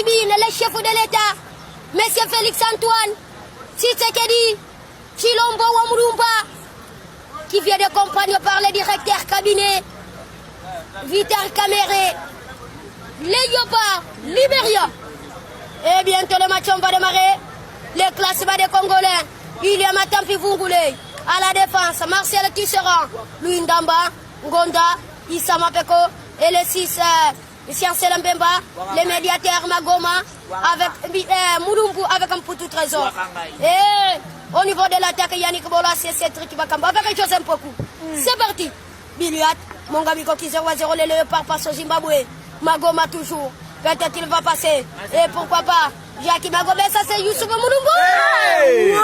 tribune le chef de l'État, Monsieur Félix Antoine Tshisekedi Tshilombo Wamurumba, qui vient de accompagner par le directeur cabinet Vital Kamere, les Léopard, Libéria. Et bientôt le match on va démarrer. Le classement des Congolais. Il y a Matampi Vungoulé à la défense. Marcel Tisserand, Louis Ndamba, Ngonda, Issa Mapeko et les 6 Chancel Mbemba, les médiateurs Magoma avec Moulumbu avec un poutou trésor. Et au niveau de l'attaque, Yannick Bola, c'est Cédric Bakamba avec José Mpoku. C'est parti. Biliat, Mongabiko qui 0-0, les Léopards passent au Zimbabwe. Magoma toujours. Peut-être il va passer. Et pourquoi pas Jackie Magoma, ça c'est Youssouf Moulumbu. Hey! Wow!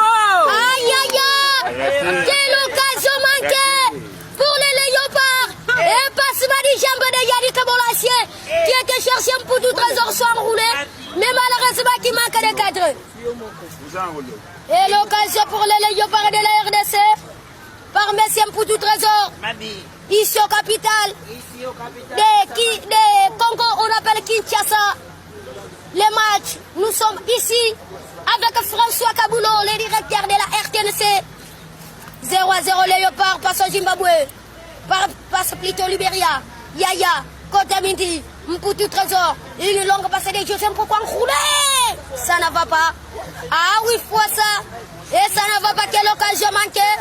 Aïe aïe aïe! Quelle occasion manquée pour les Léopards! Et passement du jambe de Yannick Bolassier qui était cherché un poutou trésor soit enroulé, mais malheureusement qui manque de cadre. Et l'occasion pour les Léopards de la RDC par Messie Mpoutou Trésor. Ici au capital. De Congo, on appelle Kinshasa. Les matchs, nous sommes ici avec François Kaboulou, le directeur de la RTNC. 0-0 Léopard passe au Zimbabwe. Passe plutôt Libéria. Yaya, Kotamindi, Mpoutou Trésor. Une longue passe de Joseph pourquoi enroulé. Ça ne va pas. Ah oui, fois ça. Et ça ne va pas, quelle occasion manquée.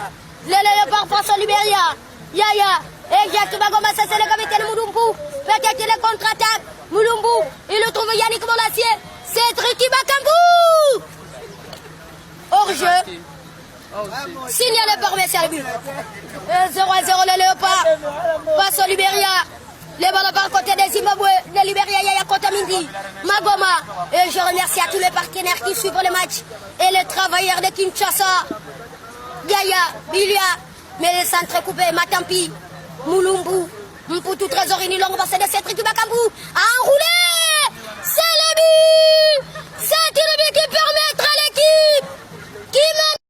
Les Léopards passent au Libéria. Yaya. Et Jacques Bagoma, ça c'est le capitaine Moulumbu. Peut-être le contre-attaque. Moulumbu, il le trouve Yannick Bolassier. C'est Ricky Bakambu. Hors-jeu. Signalé par Messia but. 0-0 le Léopard. Passe au Libéria. Les ballons par côté des Zimbabwe, de Libéria, Yaya Kotamindi, Magoma. Et je remercie à tous les partenaires qui suivent le match. Et les travailleurs de Kinshasa. Yaya, Bilia, mais les centres coupés, Matampi, Moulumbu, Mpoutou Trésor, une longue passe de Cédric Bakambu. A enroulé.